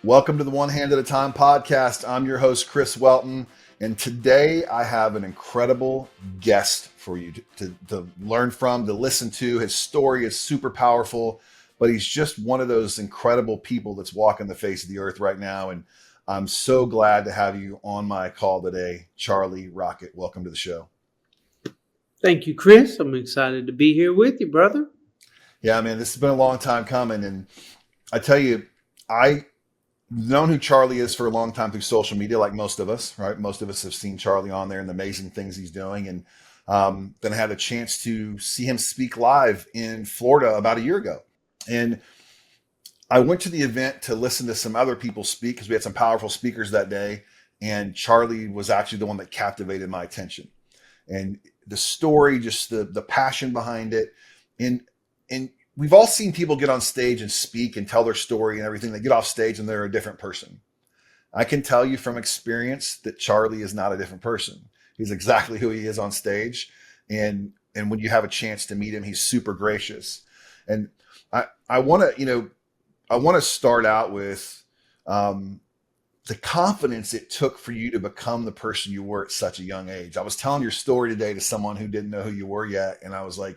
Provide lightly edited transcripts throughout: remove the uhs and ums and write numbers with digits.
Welcome to the One Hand at a Time podcast. I'm your host, Chris Welton, and today I have an incredible guest for you to learn from, to listen to. His story is super powerful, but he's just one of those incredible people that's walking the face of the earth right now. And I'm so glad to have you on my call today, Charlie Rocket. Welcome to the show. Thank you, Chris. I'm excited to be here with you, brother. Yeah, man, this has been a long time coming. And I tell you, I known who Charlie is for a long time through social media, like most of us, right? Most of us have seen Charlie on there and the amazing things he's doing. And then I had a chance to see him speak live in Florida about a year ago. And I went to the event to listen to some other people speak because we had some powerful speakers that day. And Charlie was actually the one that captivated my attention. And the story, just the passion behind it. And we've all seen people get on stage and speak and tell their story and everything. They get off stage and they're a different person. I can tell you from experience that Charlie is not a different person. He's exactly who he is on stage. And when you have a chance to meet him, he's super gracious. And I want to start out with the confidence it took for you to become the person you were at such a young age. I was telling your story today to someone who didn't know who you were yet, and I was like,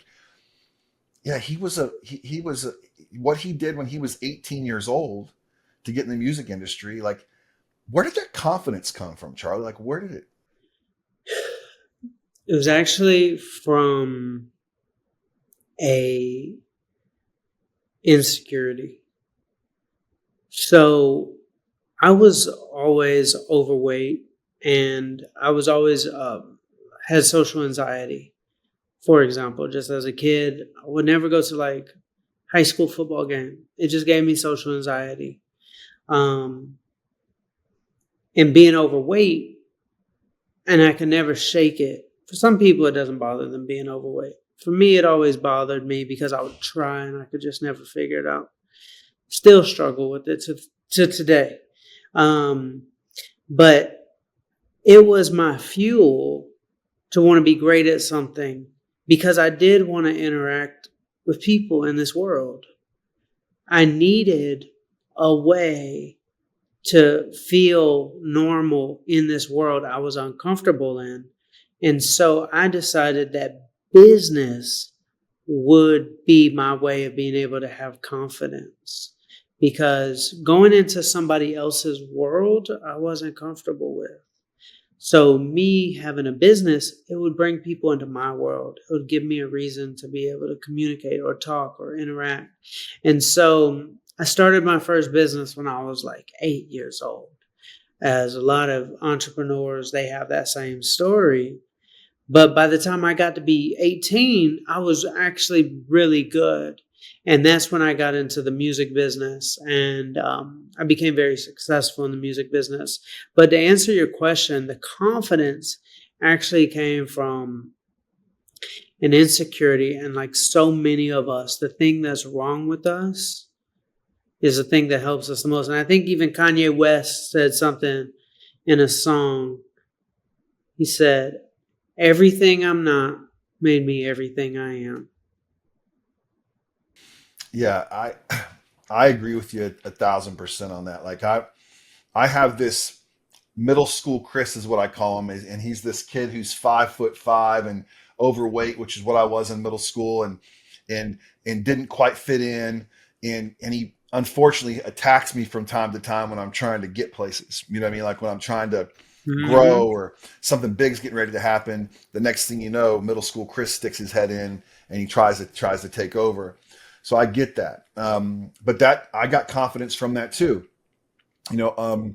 yeah, he was what he did when he was 18 years old to get in the music industry. Like, where did that confidence come from, Charlie? Like, where did it? It was actually from a insecurity. So I was always overweight, and I was always had social anxiety. For example, just as a kid, I would never go to like high school football game. It just gave me social anxiety. And being overweight, and I could never shake it. For some people, it doesn't bother them being overweight. For me, it always bothered me because I would try and I could just never figure it out. Still struggle with it to today. But it was my fuel to want to be great at something because I did want to interact with people in this world. I needed a way to feel normal in this world I was uncomfortable in. And so I decided that business would be my way of being able to have confidence, because going into somebody else's world, I wasn't comfortable with. So me having a business, it would bring people into my world. It would give me a reason to be able to communicate or talk or interact. And so I started my first business when I was like 8 years old. As a lot of entrepreneurs, they have that same story. But by the time I got to be 18, I was actually really good. And that's when I got into the music business, and I became very successful in the music business. But to answer your question, the confidence actually came from an insecurity. And like so many of us, the thing that's wrong with us is the thing that helps us the most. And I think even Kanye West said something in a song. He said, "Everything I'm not made me everything I am." Yeah, I agree with you 1,000% on that. Like I have this middle school Chris is what I call him, and he's this kid who's 5'5" and overweight, which is what I was in middle school, and didn't quite fit in, and he unfortunately attacks me from time to time when I'm trying to get places. You know what I mean? Like when I'm trying to grow Mm-hmm. or something big's getting ready to happen. The next thing you know, middle school Chris sticks his head in and he tries to take over. So I get that, but that I got confidence from that too. You know,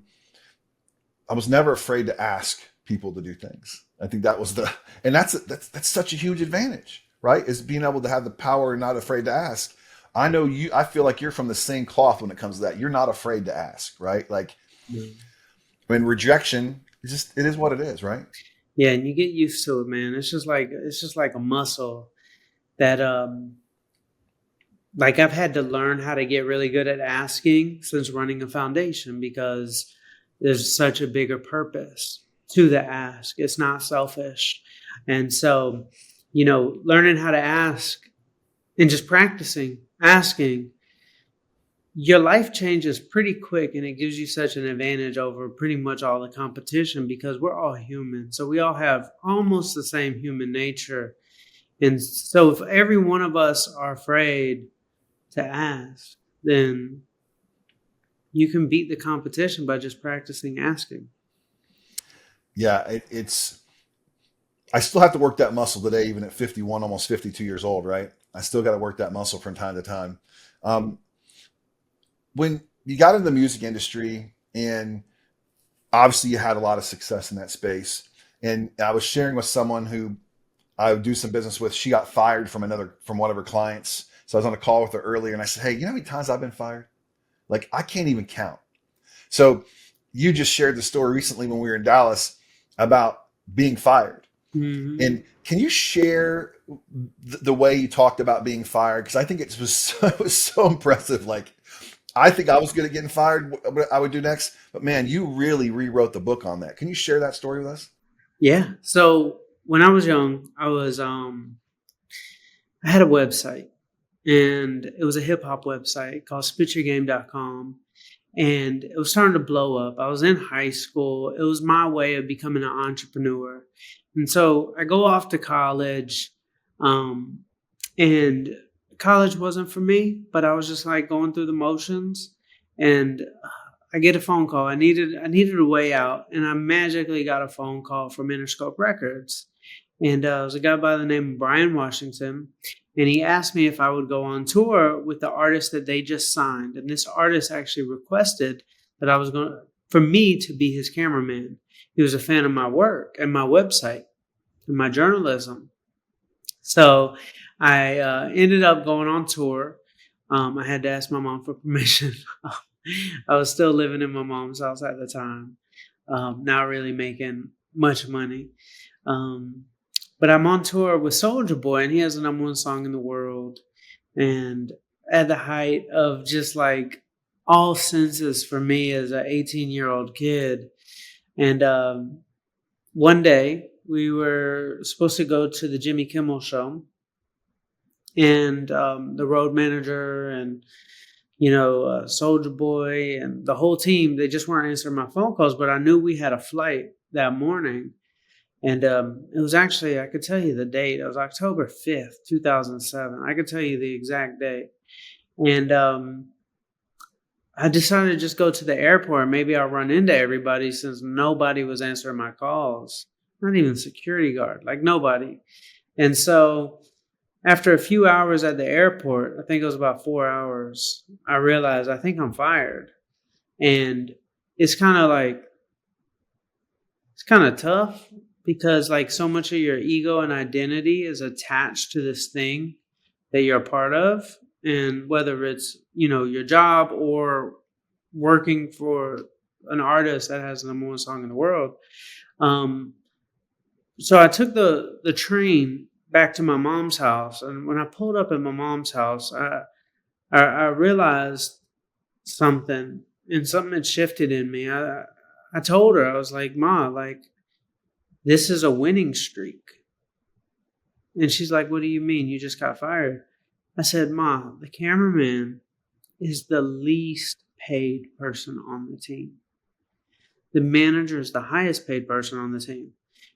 I was never afraid to ask people to do things. I think that was and that's such a huge advantage, right? Is being able to have the power and not afraid to ask. I know you. I feel like you're from the same cloth when it comes to that. You're not afraid to ask, right? Like when rejection, it is what it is, right? Yeah, and you get used to it, man. It's just like a muscle that like I've had to learn how to get really good at asking since running a foundation, because there's such a bigger purpose to the ask. It's not selfish. And so, learning how to ask and just practicing asking your life changes pretty quick, and it gives you such an advantage over pretty much all the competition because we're all human. So we all have almost the same human nature. And so if every one of us are afraid to ask, then you can beat the competition by just practicing asking. Yeah, it's I still have to work that muscle today, even at 51, almost 52 years old, right? I still got to work that muscle from time to time. Um, when you got into the music industry, and obviously you had a lot of success in that space, and I was sharing with someone who I would do some business with. She got fired from one of her clients. So I was on a call with her earlier, and I said, "Hey, you know how many times I've been fired? Like I can't even count." So you just shared the story recently when we were in Dallas about being fired. Mm-hmm. And can you share the way you talked about being fired? Because I think it was so impressive. Like I think I was good at getting fired. What I would do next, but man, you really rewrote the book on that. Can you share that story with us? Yeah. So when I was young, I had a website, and it was a hip hop website called spityourgame.com. And it was starting to blow up. I was in high school. It was my way of becoming an entrepreneur. And so I go off to college, um, and college wasn't for me, but I was just like going through the motions. And I get a phone call. I needed a way out, and I magically got a phone call from Interscope Records. And it was a guy by the name of Brian Washington. And he asked me if I would go on tour with the artist that they just signed. And this artist actually requested that I was going for me to be his cameraman. He was a fan of my work and my website and my journalism. So I ended up going on tour. I had to ask my mom for permission. I was still living in my mom's house at the time, not really making much money. Um, but I'm on tour with Soldier Boy, and he has the number one song in the world. And at the height of just like all senses for me as an 18-year-old kid. And one day we were supposed to go to the Jimmy Kimmel show, and the road manager and Soldier Boy and the whole team, they just weren't answering my phone calls. But I knew we had a flight that morning. And it was actually, I could tell you the date. It was October 5th, 2007. I could tell you the exact date. And I decided to just go to the airport. Maybe I'll run into everybody since nobody was answering my calls. Not even security guard, like nobody. And so after a few hours at the airport, I think it was about 4 hours, I realized I think I'm fired. And it's kind of like, it's kind of tough because like so much of your ego and identity is attached to this thing that you're a part of. And whether it's, your job or working for an artist that has the number one song in the world. Um, so I took the train back to my mom's house. And when I pulled up at my mom's house, I realized something, and something had shifted in me. I told her, I was like, "Ma, like, this is a winning streak." And she's like, "What do you mean? You just got fired?" I said, "Ma, the cameraman is the least paid person on the team. The manager is the highest paid person on the team.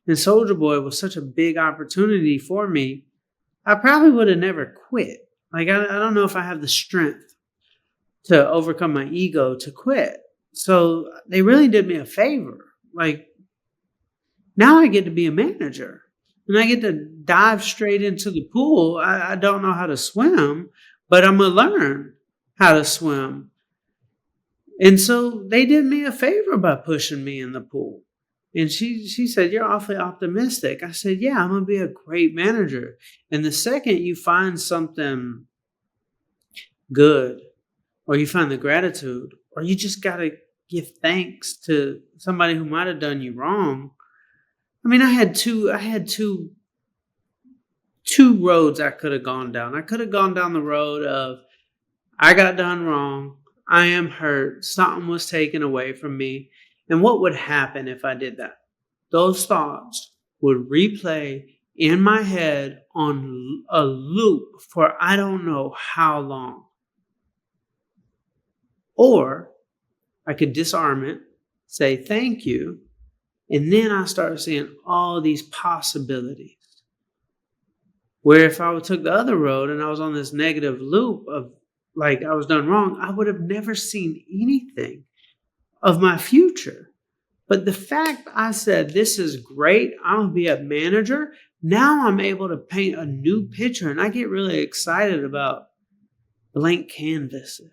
And Soldier Boy was such a big opportunity for me. I probably would have never quit. Like, I don't know if I have the strength to overcome my ego to quit. So they really did me a favor. Like, now I get to be a manager, and I get to dive straight into the pool. I don't know how to swim, but I'm going to learn how to swim. And so they did me a favor by pushing me in the pool. And she said, "You're awfully optimistic." I said, "Yeah, I'm going to be a great manager." And the second you find something good, or you find the gratitude, or you just got to give thanks to somebody who might have done you wrong. I mean, I had two roads I could have gone down. I could have gone down the road of, I got done wrong, I am hurt, something was taken away from me. And what would happen if I did that? Those thoughts would replay in my head on a loop for I don't know how long. Or I could disarm it, say thank you, and then I start seeing all these possibilities. Where if I took the other road and I was on this negative loop of like I was done wrong, I would have never seen anything of my future. But the fact I said, this is great, I'm going to be a manager, now I'm able to paint a new picture, and I get really excited about blank canvases.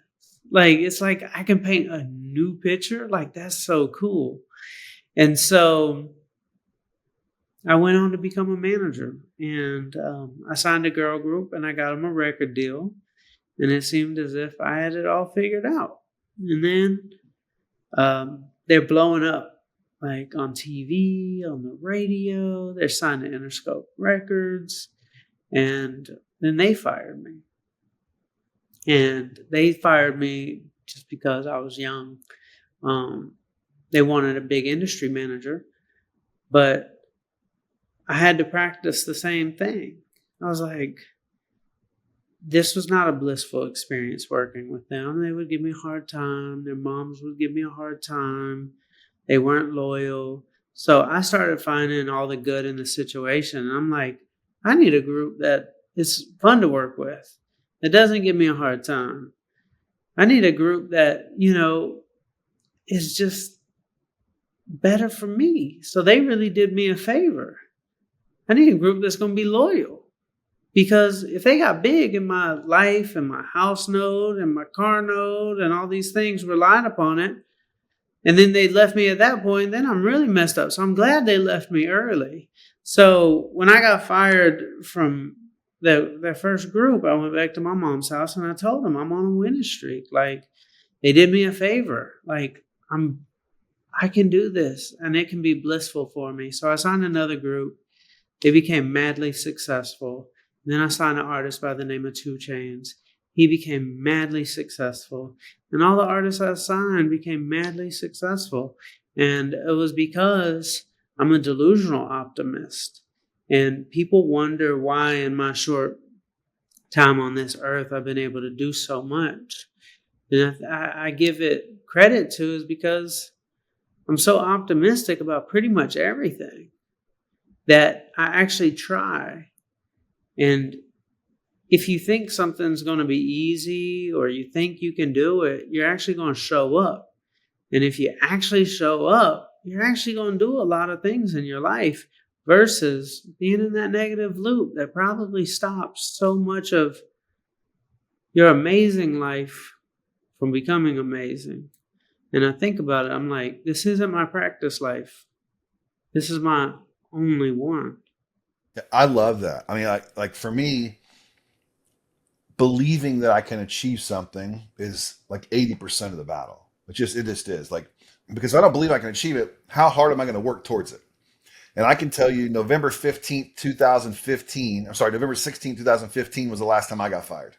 Like, it's like I can paint a new picture. Like, that's so cool. And so I went on to become a manager, and I signed a girl group, and I got them a record deal, and it seemed as if I had it all figured out. And then they're blowing up, like on TV, on the radio. They're signed to Interscope Records, and then they fired me. And they fired me just because I was young. They wanted a big industry manager, but I had to practice the same thing. I was like, this was not a blissful experience working with them. They would give me a hard time. Their moms would give me a hard time. They weren't loyal. So I started finding all the good in the situation. And I'm like, I need a group that is fun to work with. It doesn't give me a hard time. I need a group that, is just better for me. So they really did me a favor. I need a group that's going to be loyal. Because if they got big in my life and my house note and my car note and all these things relied upon it, and then they left me at that point, then I'm really messed up. So I'm glad they left me early. So when I got fired from the first group, I went back to my mom's house and I told them I'm on a winning streak. Like, they did me a favor. Like, I can do this and it can be blissful for me. So I signed another group. They became madly successful. And then I signed an artist by the name of Chainz. He became madly successful. And all the artists I signed became madly successful. And it was because I'm a delusional optimist. And people wonder why in my short time on this earth I've been able to do so much. And I give it credit to is because I'm so optimistic about pretty much everything that I actually try. And if you think something's going to be easy or you think you can do it, you're actually going to show up. And if you actually show up, you're actually going to do a lot of things in your life versus being in that negative loop that probably stops so much of your amazing life from becoming amazing. And I think about it, I'm like, this isn't my practice life. This is my only one. I love that. I mean, like for me, believing that I can achieve something is like 80% of the battle. It just is. Like, because if I don't believe I can achieve it, how hard am I going to work towards it? And I can tell you November 16th, 2015 was the last time I got fired.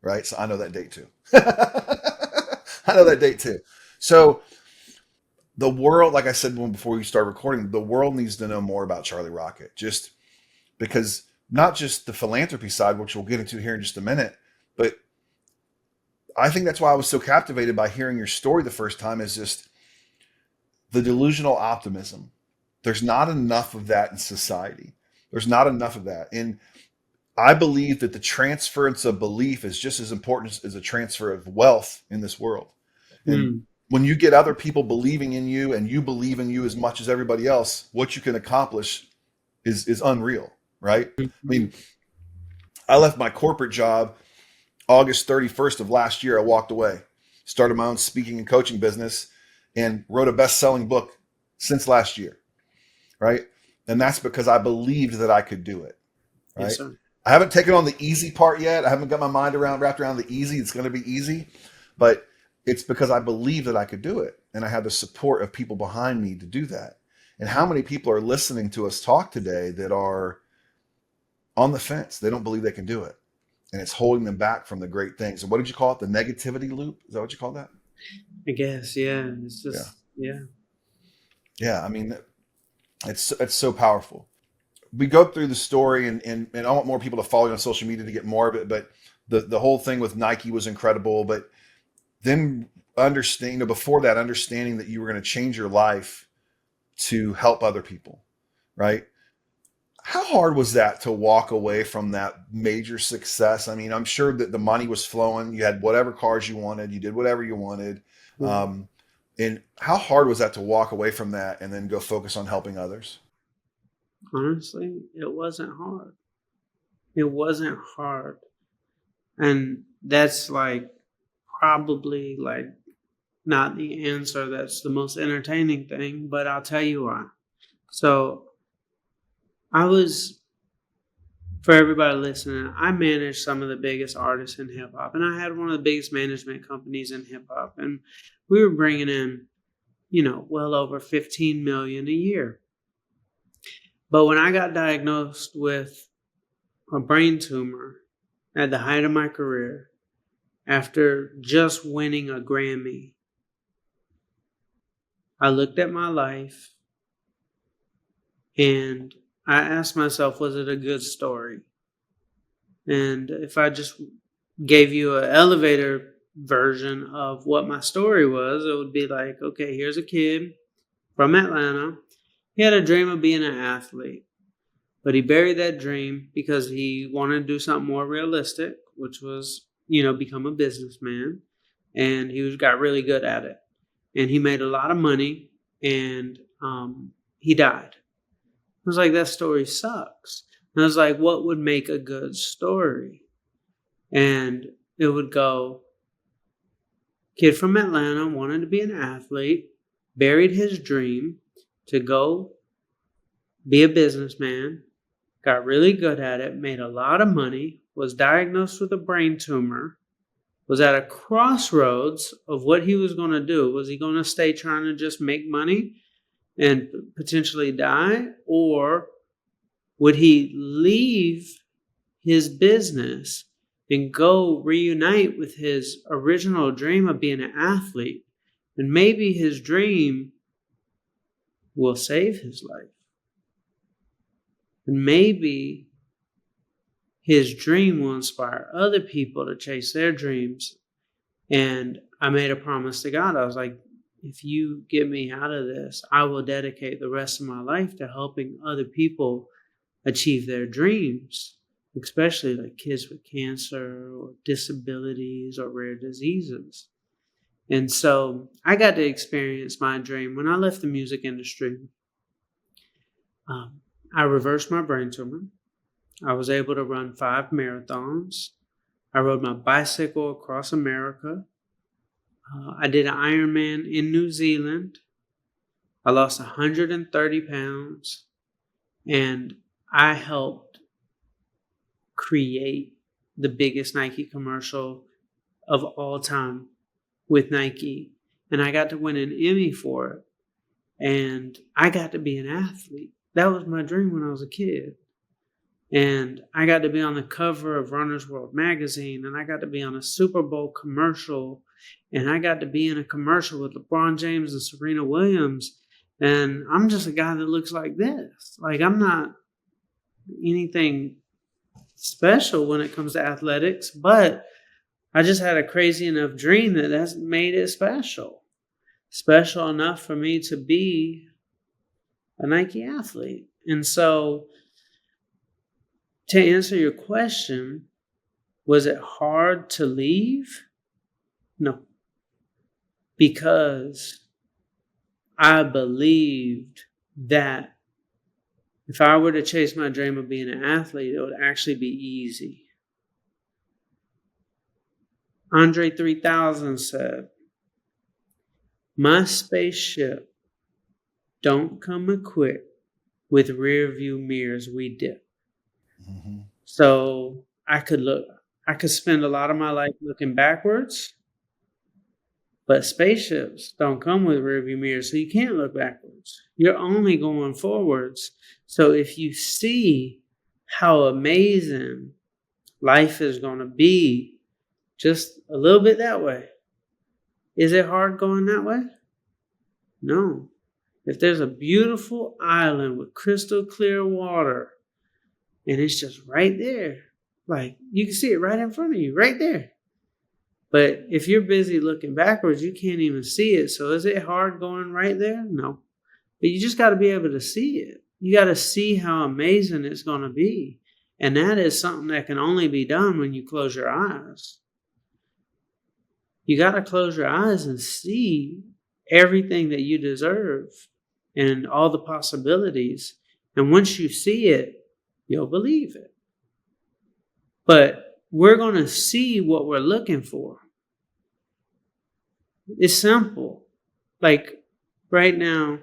Right? So I know that date too. I know that date too. So the world, like I said before we start recording, the world needs to know more about Charlie Rocket. Just because not just the philanthropy side, which we'll get into here in just a minute, but I think that's why I was so captivated by hearing your story the first time is just the delusional optimism. There's not enough of that in society. There's not enough of that. And I believe that the transference of belief is just as important as a transfer of wealth in this world. And when you get other people believing in you and you believe in you as much as everybody else, what you can accomplish is unreal, right? I mean, I left my corporate job August 31st of last year. I walked away, started my own speaking and coaching business, and wrote a best-selling book since last year, right? And that's because I believed that I could do it, right? Yes, sir. I haven't taken on the easy part yet. I haven't got my mind wrapped around the easy. It's going to be easy, but it's because I believe that I could do it. And I have the support of people behind me to do that. And how many people are listening to us talk today that are on the fence? They don't believe they can do it. And it's holding them back from the great things. And what did you call it? The negativity loop? Is that what you call that? I guess, yeah. It's just, yeah. Yeah, I mean, it's so powerful. We go through the story and I want more people to follow you on social media to get more of it. But the whole thing with Nike was incredible. But then understand, before that, understanding that you were going to change your life to help other people, right? How hard was that to walk away from that major success? I mean, I'm sure that the money was flowing. You had whatever cars you wanted. You did whatever you wanted. Mm. Um, and how hard was that to walk away from that and then go focus on helping others? Honestly, it wasn't hard. It wasn't hard. And that's like probably like not the answer that's the most entertaining thing, but I'll tell you why. So I was, for everybody listening, I managed some of the biggest artists in hip hop, and I had one of the biggest management companies in hip hop, and we were bringing in, well over 15 million a year. But when I got diagnosed with a brain tumor at the height of my career, after just winning a Grammy, I looked at my life and I asked myself, was it a good story? And if I just gave you an elevator version of what my story was, it would be like, okay, here's a kid from Atlanta. He had a dream of being an athlete, but he buried that dream because he wanted to do something more realistic, which was, become a businessman. And he got really good at it. And he made a lot of money, and he died. I was like, that story sucks. And I was like, what would make a good story? And it would go, kid from Atlanta wanted to be an athlete, buried his dream to go be a businessman, got really good at it, made a lot of money, was diagnosed with a brain tumor, was at a crossroads of what he was going to do. Was he going to stay trying to just make money and potentially die? Or would he leave his business and go reunite with his original dream of being an athlete? And maybe his dream will save his life. And maybe his dream will inspire other people to chase their dreams. And I made a promise to God. I was like, if you get me out of this, I will dedicate the rest of my life to helping other people achieve their dreams, especially like kids with cancer or disabilities or rare diseases. And so I got to experience my dream. When I left the music industry, I reversed my brain tumor. I was able to run 5 marathons. I rode my bicycle across America. I did an Ironman in New Zealand. I lost 130 pounds, and I helped create the biggest Nike commercial of all time with Nike. And I got to win an Emmy for it. And I got to be an athlete. That was my dream when I was a kid. And I got to be on the cover of Runner's World magazine, and I got to be on a Super Bowl commercial, and I got to be in a commercial with LeBron James and Serena Williams. And I'm just a guy that looks like this. Like, I'm not anything special when it comes to athletics, but I just had a crazy enough dream that's made it special. Special enough for me to be a Nike athlete. And so, to answer your question, was it hard to leave? No. Because I believed that if I were to chase my dream of being an athlete, it would actually be easy. Andre 3000 said, my spaceship don't come equipped with rear view mirrors, we dip. Mm-hmm. So I could spend a lot of my life looking backwards, but spaceships don't come with rear view mirrors, so you can't look backwards. You're only going forwards. So if you see how amazing life is going to be just a little bit that way, is it hard going that way? No. If there's a beautiful island with crystal clear water and it's just right there, like you can see it right in front of you, right there, But if you're busy looking backwards, you can't even see it. So is it hard going right there? No. But you just got to be able to see it. You got to see how amazing it's going to be. And that is something that can only be done when you close your eyes. You got to close your eyes and see everything that you deserve and all the possibilities. And once you see it, you'll believe it. But we're going to see what we're looking for. It's simple. Like right now,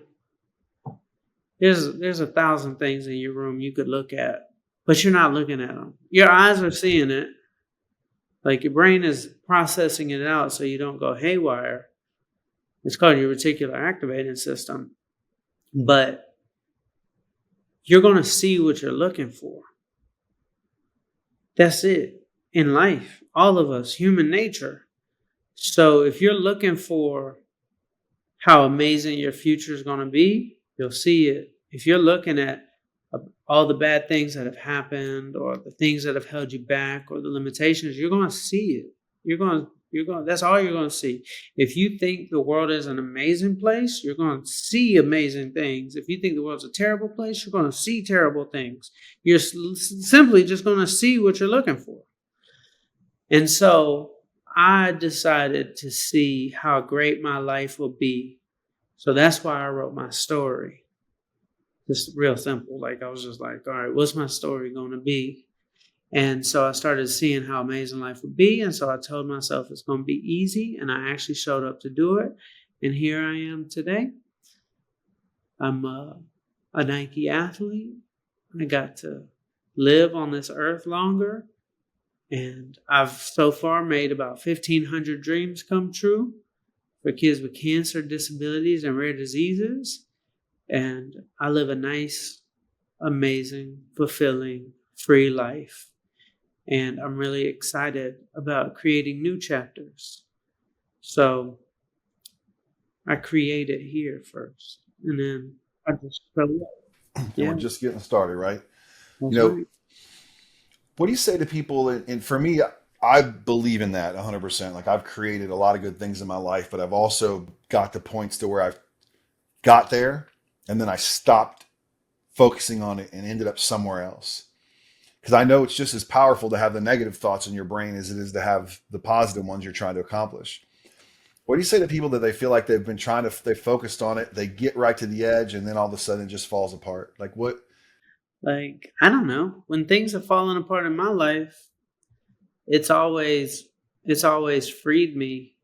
there's 1,000 things in your room you could look at, but you're not looking at them. Your eyes are seeing it. Like your brain is processing it out so you don't go haywire. It's called your reticular activating system. But you're going to see what you're looking for. That's it. In life, all of us, human nature. So if you're looking for how amazing your future is going to be, you'll see it. If you're looking at all the bad things that have happened or the things that have held you back or the limitations, you're going to see it. That's all you're going to see. If you think the world is an amazing place, you're going to see amazing things. If you think the world's a terrible place, you're going to see terrible things. You're simply just going to see what you're looking for. And so I decided to see how great my life will be. So that's why I wrote my story. Just real simple. Like I was just like, all right, what's my story going to be? And so I started seeing how amazing life would be. And so I told myself it's going to be easy. And I actually showed up to do it. And here I am today. I'm a Nike athlete. I got to live on this earth longer. And I've so far made about 1,500 dreams come true for kids with cancer, disabilities, and rare diseases. And I live a nice, amazing, fulfilling, free life. And I'm really excited about creating new chapters. So I created here first. And then I just showed up. And we're just getting started, right? That's You know, right. what do you say to people? And for me, I believe in that 100%. Like I've created a lot of good things in my life, but I've also got to points to where I've got there and then I stopped focusing on it and ended up somewhere else. Because I know it's just as powerful to have the negative thoughts in your brain as it is to have the positive ones you're trying to accomplish. What do you say to people that they feel like they focused on it, they get right to the edge, and then all of a sudden it just falls apart? Like what? Like, I don't know. When things have fallen apart in my life, it's always freed me.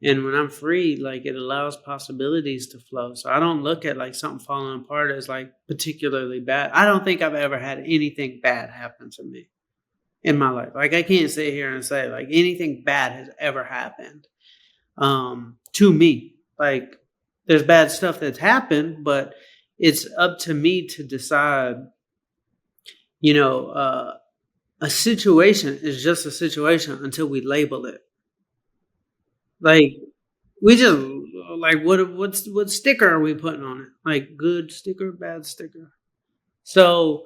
And when I'm free, like it allows possibilities to flow. So I don't look at like something falling apart as like particularly bad. I don't think I've ever had anything bad happen to me in my life. Like I can't sit here and say like anything bad has ever happened to me. Like there's bad stuff that's happened, but it's up to me to decide, a situation is just a situation until we label it. Like we just like what sticker are we putting on it? Like good sticker, bad sticker. So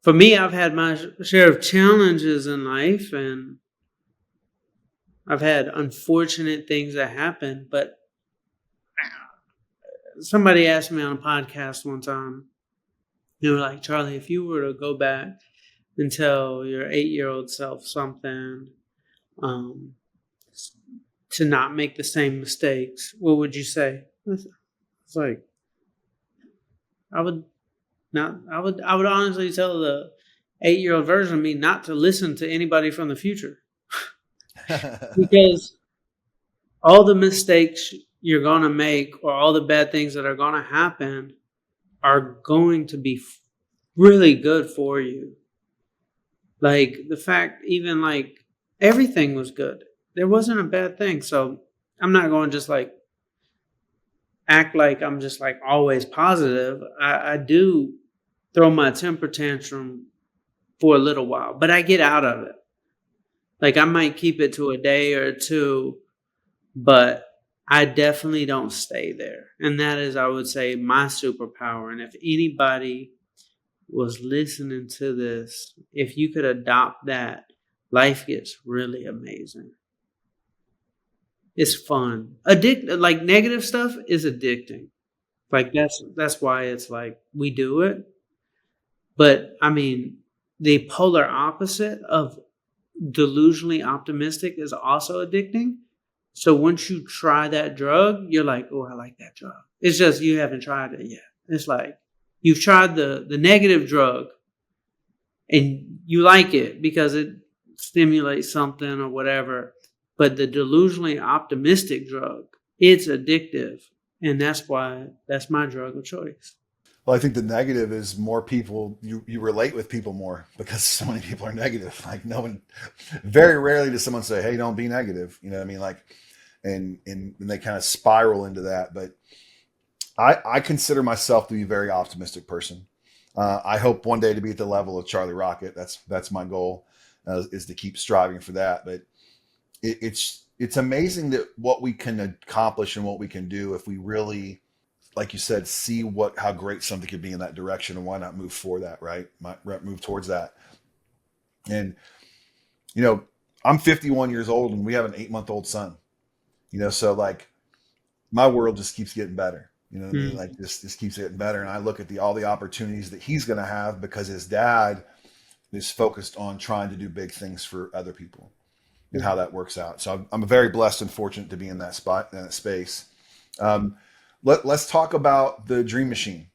for me, I've had my share of challenges in life, and I've had unfortunate things that happen. But somebody asked me on a podcast one time, they were like, Charlie, if you were to go back and tell your 8-year-old self something, to not make the same mistakes, what would you say? It's like I would honestly tell the 8-year-old version of me not to listen to anybody from the future. Because all the mistakes you're going to make or all the bad things that are going to happen are going to be really good for you. Like the fact, even like everything was good. There wasn't a bad thing. So I'm not going to just like act like I'm just like always positive. I do throw my temper tantrum for a little while, but I get out of it. Like I might keep it to a day or two, but I definitely don't stay there. And that is, I would say, my superpower. And if anybody was listening to this, if you could adopt that, life gets really amazing. It's fun. Like negative stuff is addicting. Like that's why it's like we do it. But I mean, the polar opposite of delusionally optimistic is also addicting. So once you try that drug, you're like, oh, I like that drug. It's just you haven't tried it yet. It's like you've tried the negative drug and you like it because it stimulates something or whatever. But the delusionally optimistic drug, it's addictive. And that's my drug of choice. Well, I think the negative is more people, you relate with people more because so many people are negative. Like no one, very rarely does someone say, hey, don't be negative. You know what I mean? Like, and they kind of spiral into that. But I consider myself to be a very optimistic person. I hope one day to be at the level of Charlie Rocket. That's my goal, is to keep striving for that. But it's amazing that what we can accomplish and what we can do if we really, like you said, see how great something could be in that direction, and why not move for that, right? Move towards that. And you know, I'm 51 years old, and we have an 8-month-old son. You know, so like my world just keeps getting better. You know what I mean? Like just keeps getting better, and I look at all the opportunities that he's going to have because his dad is focused on trying to do big things for other people, and how that works out. So I'm very blessed and fortunate to be in that spot, in that space. Um, let's talk about the Dream Machine.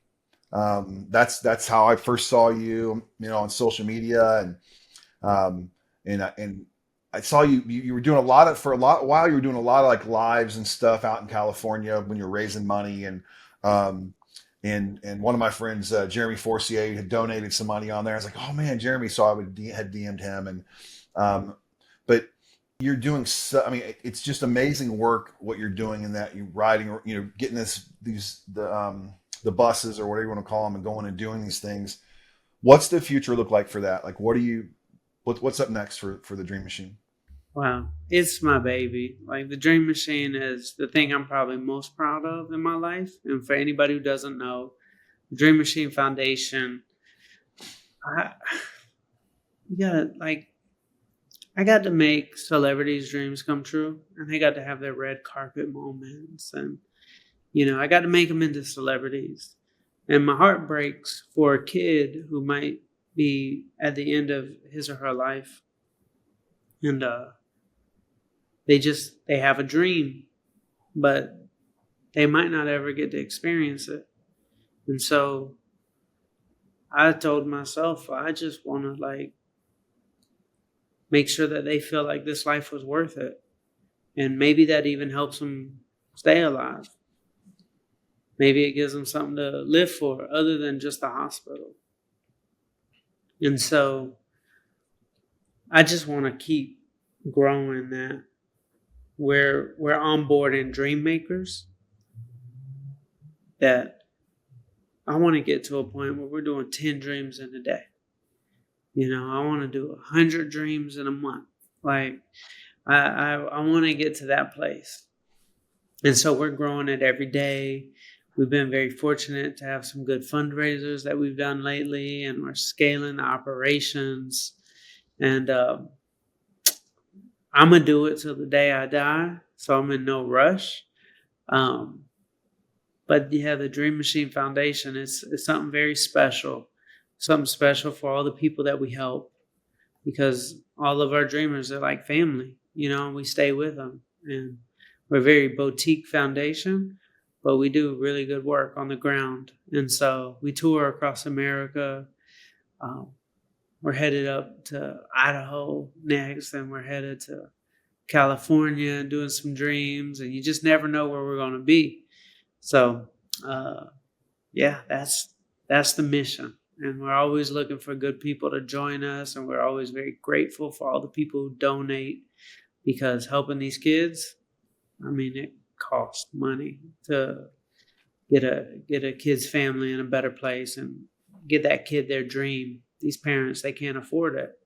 That's how I first saw you, you know, on social media, and I saw you were doing a lot of for a lot while you were doing a lot of like lives and stuff out in California when you were raising money, um, and one of my friends, Jeremy Forcier, had donated some money on there. I was like, oh man, Jeremy. So had DM'd him, and but you're doing so, I mean, it's just amazing work what you're doing in that you're riding, you know, getting the buses or whatever you want to call them and going and doing these things. What's the future look like for that? Like, what's up next for the Dream Machine? Wow. It's my baby. Like the Dream Machine is the thing I'm probably most proud of in my life. And for anybody who doesn't know, the Dream Machine Foundation, I you gotta like I got to make celebrities' dreams come true, and they got to have their red carpet moments, and I got to make them into celebrities. And my heart breaks for a kid who might be at the end of his or her life, and they have a dream, but they might not ever get to experience it. And so I told myself I just want to make sure that they feel like this life was worth it. And maybe that even helps them stay alive. Maybe it gives them something to live for other than just the hospital. And so I just want to keep growing that. We're onboarding dream makers that I want to get to a point where we're doing 10 dreams in a day. I want to do 100 dreams in a month. Like I want to get to that place. And so we're growing it every day. We've been very fortunate to have some good fundraisers that we've done lately, and we're scaling the operations. And I'm going to do it till the day I die, so I'm in no rush. But yeah, the Dream Machine Foundation is something very special, something special for all the people that we help, because all of our dreamers are like family. We stay with them, and we're a very boutique foundation, but we do really good work on the ground. And so we tour across America. We're headed up to Idaho next, and we're headed to California and doing some dreams, and you just never know where we're going to be. So, yeah, that's the mission. And we're always looking for good people to join us, and we're always very grateful for all the people who donate, because helping these kids, I mean, it costs money to get a kid's family in a better place and get that kid their dream. These parents, they can't afford it.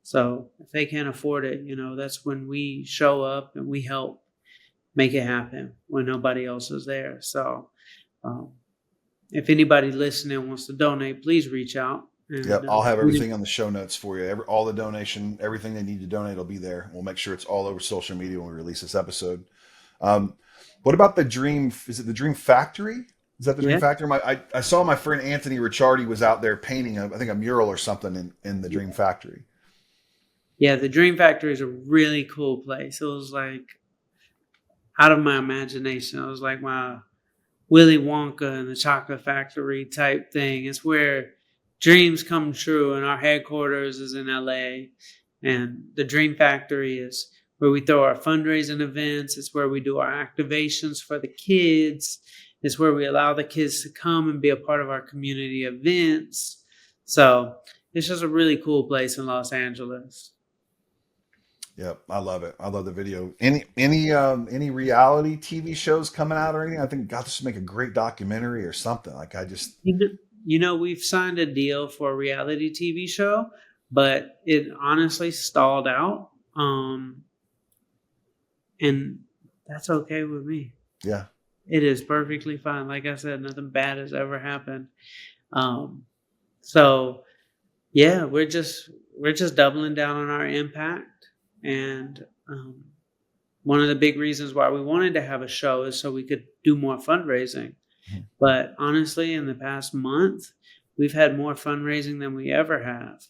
So if they can't afford it, that's when we show up and we help make it happen when nobody else is there. So if anybody listening wants to donate, please reach out. And Yep, I'll have everything on the show notes for you. All the donation, everything they need to donate will be there. We'll make sure it's all over social media when we release this episode. Um, what about the Dream? Is it the Dream Factory? Is that the Dream yeah, Factory? I saw my friend Anthony Ricciardi was out there painting, I think, a mural or something in the Dream Factory. yeah, the Dream Factory is a really cool place. It was like out of my imagination. It was like my Willy Wonka and the Chocolate Factory type thing. It's where dreams come true, and our headquarters is in LA. And the Dream Factory is where we throw our fundraising events. It's where we do our activations for the kids. It's where we allow the kids to come and be a part of our community events. So it's just a really cool place in Los Angeles. Yep, I love it. I love the video. Any reality TV shows coming out or anything? I think God, this would make a great documentary or something. Like I just We've signed a deal for a reality TV show, but it honestly stalled out. And that's okay with me. yeah. It is perfectly fine. Like I said, nothing bad has ever happened. So yeah, we're just doubling down on our impact. And one of the big reasons why we wanted to have a show is so we could do more fundraising. Mhm. But honestly, in the past month, we've had more fundraising than we ever have.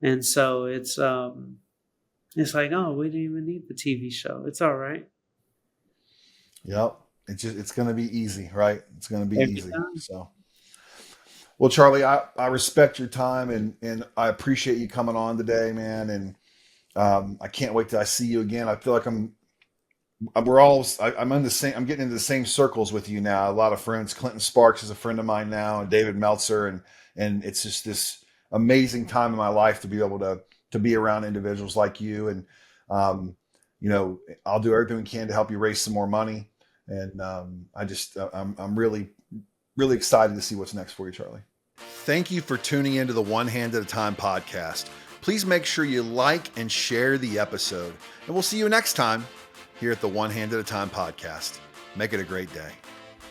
And so it's like, oh, we didn't even need the TV show. It's all right. Yep. It's going to be easy, right? It's going to be Every easy. time. So, well, Charlie, I respect your time and I appreciate you coming on today, man. And I can't wait till I see you again. I feel like I'm in the same, I'm getting into the same circles with you now. A lot of friends. Clinton Sparks is a friend of mine now, and David Meltzer, and it's just this amazing time in my life to be able to be around individuals like you. And I'll do everything we can to help you raise some more money. And I'm really, really excited to see what's next for you, Charlie. Thank you for tuning into the One Hand at a Time podcast. Please make sure you like and share the episode. And we'll see you next time here at the One Hand at a Time podcast. Make it a great day.